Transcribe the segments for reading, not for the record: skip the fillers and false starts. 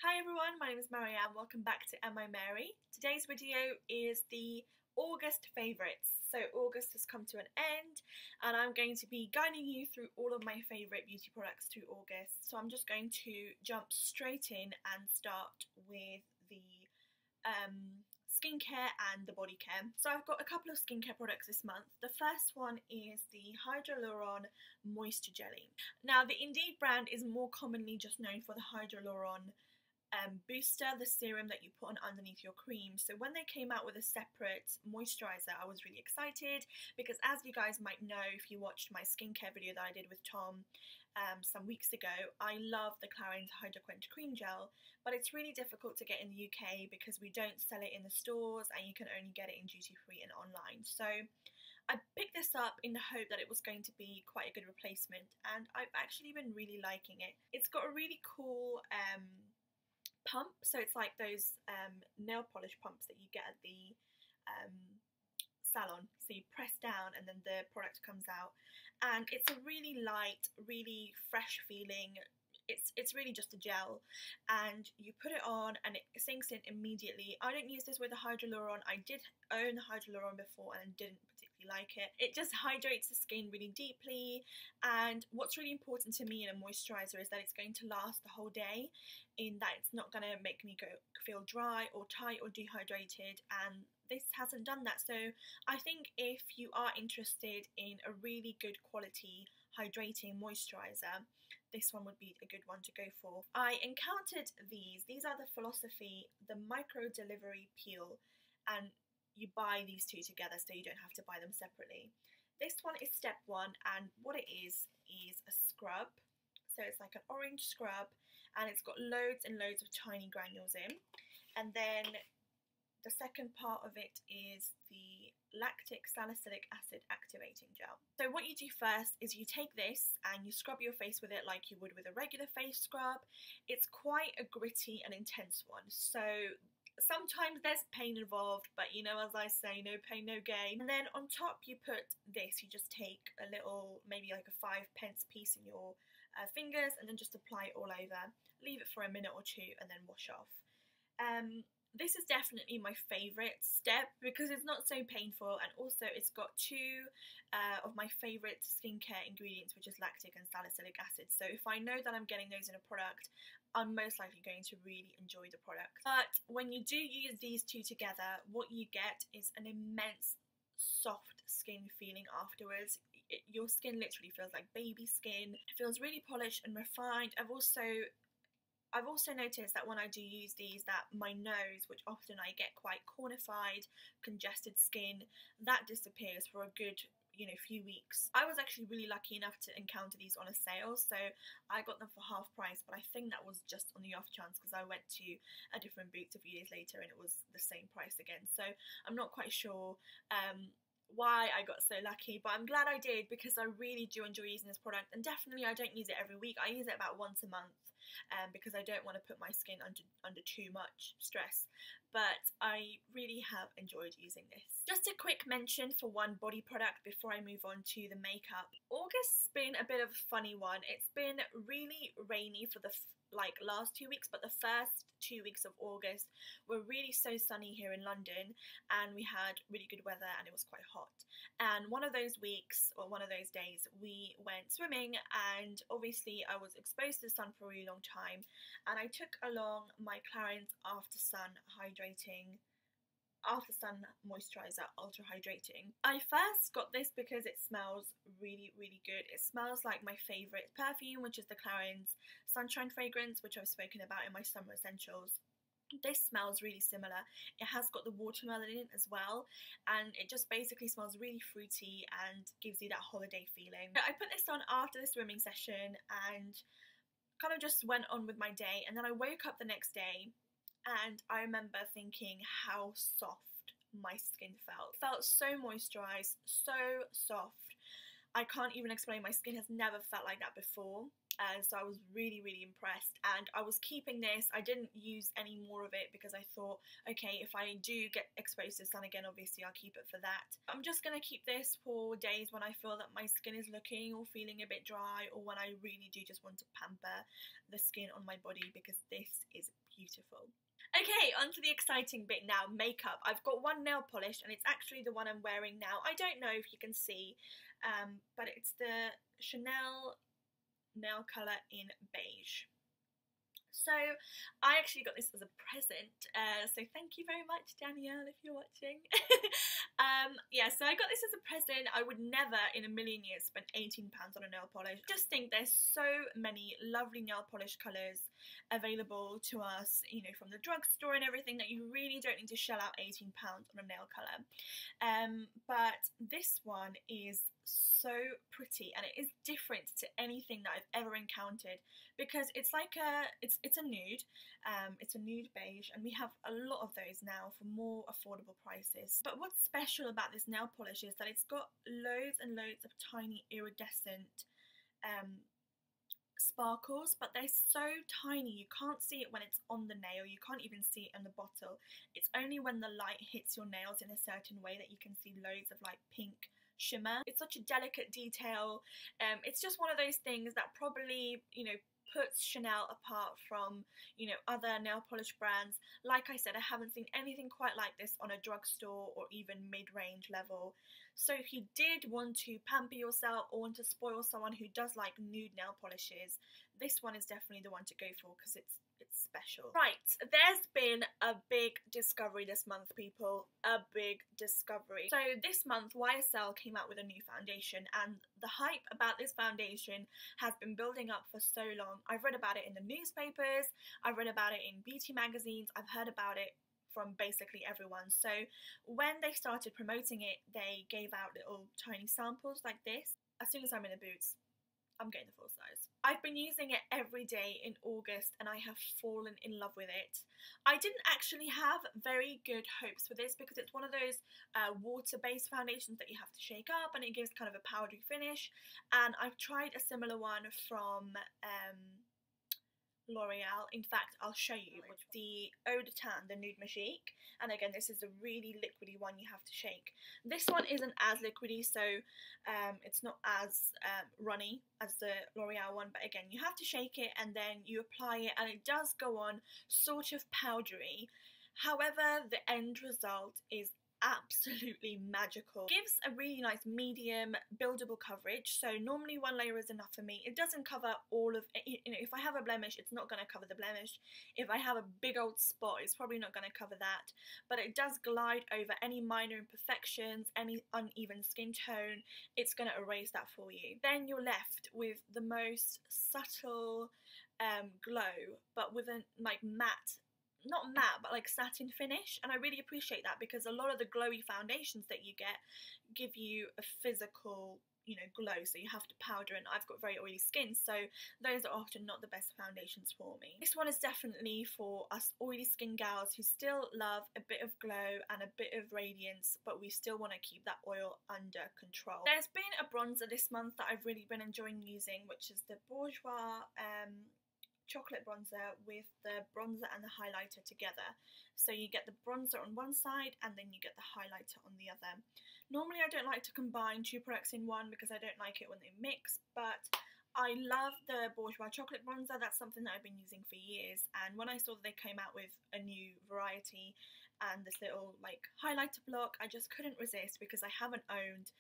Hi everyone, my name is Marianne. Welcome back to AmIMari. Today's video is the August favourites. So August has come to an end and I'm going to be guiding you through all of my favourite beauty products through August. So I'm just going to jump straight in and start with the skincare and the body care. So I've got a couple of skincare products this month. The first one is the Hyaluron Moisture Jelly. Now the Indeed brand is more commonly just known for the Hyaluron booster, the serum that you put on underneath your cream. So when they came out with a separate moisturizer, I was really excited because, as you guys might know if you watched my skincare video that I did with Tom some weeks ago, I love the Clarins Hydro Quench Cream Gel, but it's really difficult to get in the UK because we don't sell it in the stores and you can only get it in duty free and online. So I picked this up in the hope that it was going to be quite a good replacement, and I've actually been really liking it. It's got a really cool pump, so it's like those nail polish pumps that you get at the salon. So you press down and then the product comes out, and it's a really light, really fresh feeling. It's really just a gel, and you put it on and it sinks in immediately. I don't use this with a Hyaluron. I did own the Hyaluron before and didn't particularly like it. It just hydrates the skin really deeply, and what's really important to me in a moisturiser is that it's going to last the whole day, in that it's not going to make me feel dry or tight or dehydrated, and this hasn't done that. So I think if you are interested in a really good quality hydrating moisturiser, this one would be a good one to go for. I encountered these are the Philosophy, the micro delivery peel, and you buy these two together so you don't have to buy them separately. This one is step one, and what it is a scrub. So it's like an orange scrub and it's got loads and loads of tiny granules in, and then the second part of it is the lactic salicylic acid activating gel. So what you do first is you take this and you scrub your face with it like you would with a regular face scrub. It's quite a gritty and intense one, so sometimes there's pain involved, but you know, as I say, no pain, no gain. And then on top you put this. You just take a little, maybe like a 5p piece in your fingers, and then just apply it all over. Leave it for a minute or two and then wash off. This is definitely my favourite step because it's not so painful, and also it's got two of my favourite skincare ingredients, which is lactic and salicylic acid. So if I know that I'm getting those in a product, I'm most likely going to really enjoy the product. But when you do use these two together, what you get is an immense soft skin feeling afterwards. Your skin literally feels like baby skin. It feels really polished and refined. I've also noticed that when I do use these, that my nose, which often I get quite cornified, congested skin, that disappears for a good, few weeks. I was actually really lucky enough to encounter these on a sale, so I got them for half price, but I think that was just on the off chance because I went to a different Boots a few days later and it was the same price again. So I'm not quite sure why I got so lucky, but I'm glad I did because I really do enjoy using this product, and definitely I don't use it every week. I use it about once a month because I don't want to put my skin under too much stress, but I really have enjoyed using this. Just a quick mention for one body product before I move on to the makeup. August's been a bit of a funny one. It's been really rainy for the last 2 weeks, but the first 2 weeks of August were really so sunny here in London, and we had really good weather and it was quite hot. And one of those weeks, or one of those days, we went swimming, and obviously I was exposed to the sun for a really long time, and I took along my Clarins After Sun Moisturizer Ultra Hydrating. I first got this because it smells really, really good. It smells like my favourite perfume, which is the Clarins Sunshine fragrance, which I've spoken about in my summer essentials. This smells really similar. It has got the watermelon in it as well, and it just basically smells really fruity and gives you that holiday feeling. I put this on after the swimming session and kind of just went on with my day, and then I woke up the next day and I remember thinking how soft my skin felt. It felt so moisturised, so soft. I can't even explain, my skin has never felt like that before. So I was really, really impressed, and I was keeping this. I didn't use any more of it because I thought, okay, if I do get exposed to the sun again, obviously I'll keep it for that. I'm just going to keep this for days when I feel that my skin is looking or feeling a bit dry, or when I really do just want to pamper the skin on my body, because this is beautiful. Okay, on to the exciting bit now, makeup. I've got one nail polish, and it's actually the one I'm wearing now. I don't know if you can see, but it's the Chanel nail colour in beige. So I actually got this as a present, so thank you very much, Danielle, if you're watching. Yeah, so I got this as a present. I would never in a million years spend £18 on a nail polish. Just think there's so many lovely nail polish colours available to us, you know, from the drugstore and everything, that you really don't need to shell out £18 on a nail colour. But this one is so pretty, and it is different to anything that I've ever encountered, because it's like it's a nude, it's a nude beige, and we have a lot of those now for more affordable prices. But what's special about this nail polish is that it's got loads and loads of tiny iridescent sparkles, but they're so tiny you can't see it when it's on the nail, you can't even see it in the bottle. It's only when the light hits your nails in a certain way that you can see loads of like pink shimmer. It's such a delicate detail. It's just one of those things that probably, you know, puts Chanel apart from, you know, other nail polish brands. Like I said, I haven't seen anything quite like this on a drugstore or even mid-range level. So if you did want to pamper yourself or want to spoil someone who does like nude nail polishes, this one is definitely the one to go for, because it's special. Right, there's been a big discovery this month, people. A big discovery. So this month YSL came out with a new foundation, and the hype about this foundation has been building up for so long. I've read about it in the newspapers, I've read about it in beauty magazines, I've heard about it from basically everyone. So when they started promoting it, they gave out little tiny samples like this. As soon as I'm in the boots, I'm getting the full size. I've been using it every day in August, and I have fallen in love with it. I didn't actually have very good hopes for this, because it's one of those water-based foundations that you have to shake up, and it gives kind of a powdery finish. And I've tried a similar one from L'Oreal. In fact, I'll show you with the Eau de Teint, the Nude Magique, and again, this is a really liquidy one you have to shake. This one isn't as liquidy, so it's not as runny as the L'Oreal one, but again, you have to shake it and then you apply it, and it does go on sort of powdery. However, the end result is absolutely magical. It gives a really nice medium buildable coverage, so normally one layer is enough for me. It doesn't cover all of it. You know, if I have a blemish, it's not going to cover the blemish. If I have a big old spot, it's probably not going to cover that, but it does glide over any minor imperfections, any uneven skin tone. It's going to erase that for you. Then you're left with the most subtle glow, but with a like matte, not matte, but like satin finish, and I really appreciate that, because a lot of the glowy foundations that you get give you a physical, you know, glow, so you have to powder, and I've got very oily skin, so those are often not the best foundations for me. This one is definitely for us oily skin gals who still love a bit of glow and a bit of radiance, but we still want to keep that oil under control. There's been a bronzer this month that I've really been enjoying using, which is the Bourjois chocolate bronzer with the bronzer and the highlighter together. So you get the bronzer on one side and then you get the highlighter on the other. Normally I don't like to combine two products in one because I don't like it when they mix, but I love the Bourjois chocolate bronzer. That's something that I've been using for years, and when I saw that they came out with a new variety and this little like highlighter block, I just couldn't resist, because I haven't owned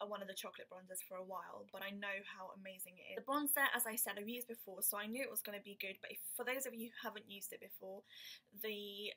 one of the chocolate bronzers for a while, but I know how amazing it is. The bronzer, as I said, I've used before, so I knew it was going to be good, but for those of you who haven't used it before, the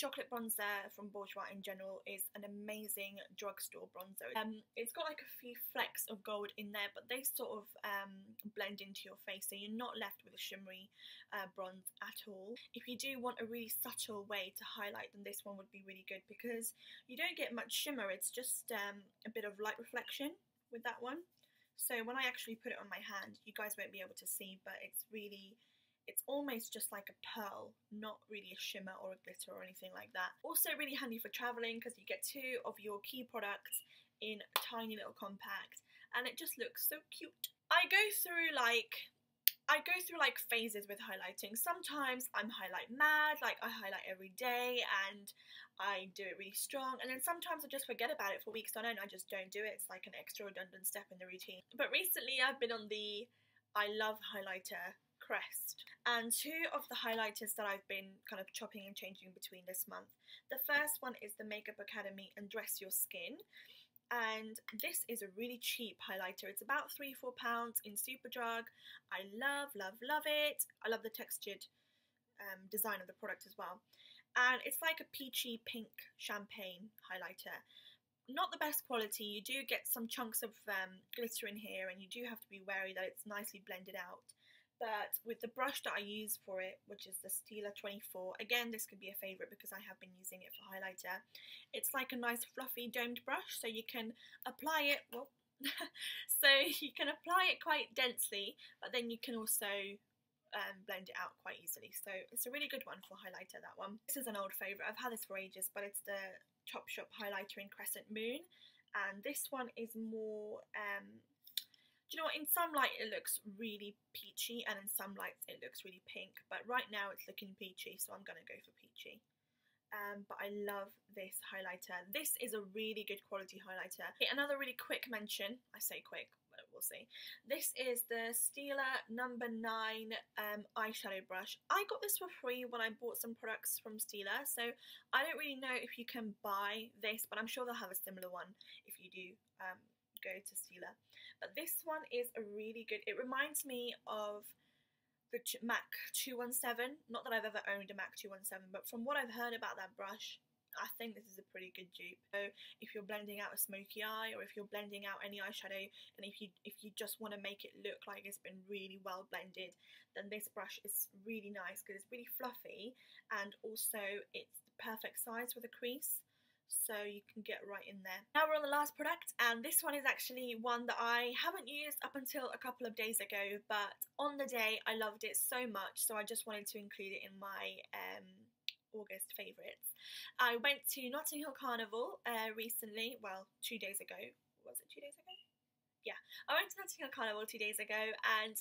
chocolate bronzer from Bourjois in general is an amazing drugstore bronzer. It's got like a few flecks of gold in there, but they sort of blend into your face, so you're not left with a shimmery bronze at all. If you do want a really subtle way to highlight, then this one would be really good, because you don't get much shimmer, it's just a bit of light reflection with that one. So when I actually put it on my hand, you guys won't be able to see, but it's almost just like a pearl, not really a shimmer or a glitter or anything like that. Also really handy for traveling, because you get two of your key products in a tiny little compact, and it just looks so cute. I go through like phases with highlighting. Sometimes I'm highlight mad, like I highlight every day and I do it really strong, and then sometimes I just forget about it for weeks on end. I just don't do it. It's like an extra redundant step in the routine. But recently I've been on the I love highlighter crest, and two of the highlighters that I've been kind of chopping and changing between this month. The first one is the Makeup Academy and Dress Your Skin, and this is a really cheap highlighter. It's about £3-4 in Superdrug. I love it. I love the textured design of the product as well, and it's like a peachy pink champagne highlighter. Not the best quality. You do get some chunks of glitter in here, and you do have to be wary that it's nicely blended out. But with the brush that I use for it, which is the Stila 24, again, this could be a favourite because I have been using it for highlighter. It's like a nice fluffy domed brush, so you can apply it, well, so you can apply it quite densely, but then you can also blend it out quite easily. So it's a really good one for highlighter, that one. This is an old favourite. I've had this for ages, but it's the Topshop highlighter in Crescent Moon, and this one is more do you know what, in some light it looks really peachy, and in some lights it looks really pink, but right now it's looking peachy, so I'm going to go for peachy. But I love this highlighter. This is a really good quality highlighter. Okay, another really quick mention, I say quick, but we'll see. This is the Stila No. 9 eyeshadow brush. I got this for free when I bought some products from Stila, so I don't really know if you can buy this, but I'm sure they'll have a similar one if you do go to Stila. But this one is a really good, it reminds me of the MAC 217. Not that I've ever owned a MAC 217, but from what I've heard about that brush, I think this is a pretty good dupe. So if you're blending out a smoky eye, or if you're blending out any eyeshadow, and if you just want to make it look like it's been really well blended, then this brush is really nice because it's really fluffy, and also it's the perfect size for the crease, so you can get right in there. Now we're on the last product, and this one is actually one that I haven't used up until a couple of days ago, but on the day I loved it so much, so I just wanted to include it in my August favourites. I went to Notting Hill Carnival recently, well, 2 days ago. Was it 2 days ago? Yeah, I went to Notting Hill Carnival 2 days ago, and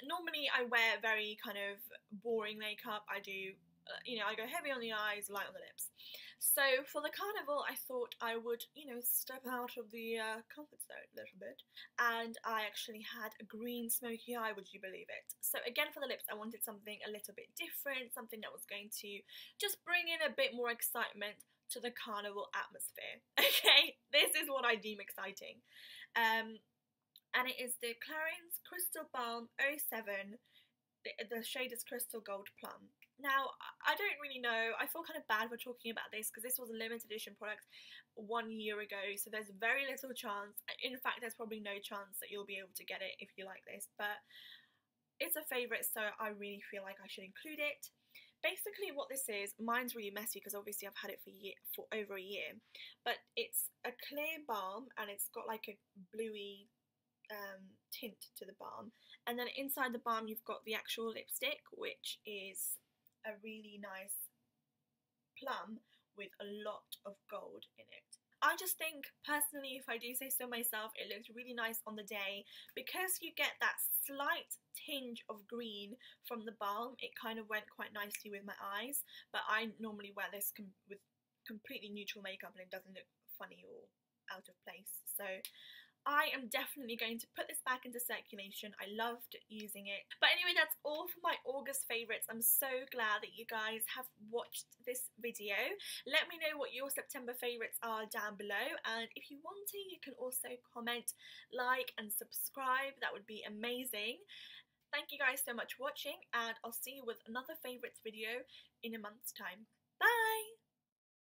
normally I wear very kind of boring makeup. I do, I go heavy on the eyes, light on the lips. So for the carnival, I thought I would, step out of the comfort zone a little bit, and I actually had a green smoky eye, would you believe it? So again, for the lips, I wanted something a little bit different, something that was going to just bring in a bit more excitement to the carnival atmosphere. Okay, this is what I deem exciting. And it is the Clarins Crystal Balm 07. The shade is Crystal Gold Plum. Now, I don't really know, I feel kind of bad for talking about this because this was a limited edition product 1 year ago, so there's very little chance, in fact there's probably no chance that you'll be able to get it if you like this, but it's a favourite, so I really feel like I should include it. Basically what this is, mine's really messy because obviously I've had it for over a year, but it's a clear balm, and it's got like a bluey tint to the balm, and then inside the balm you've got the actual lipstick, which is a really nice plum with a lot of gold in it. I just think, personally, if I do say so myself, it looks really nice on the day because you get that slight tinge of green from the balm. It kind of went quite nicely with my eyes, but I normally wear this with completely neutral makeup and it doesn't look funny or out of place. So I am definitely going to put this back into circulation. I loved using it. But anyway, that's all for my August favourites. I'm so glad that you guys have watched this video. Let me know what your September favourites are down below. And if you want to, you can also comment, like and subscribe. That would be amazing. Thank you guys so much for watching, and I'll see you with another favourites video in a month's time.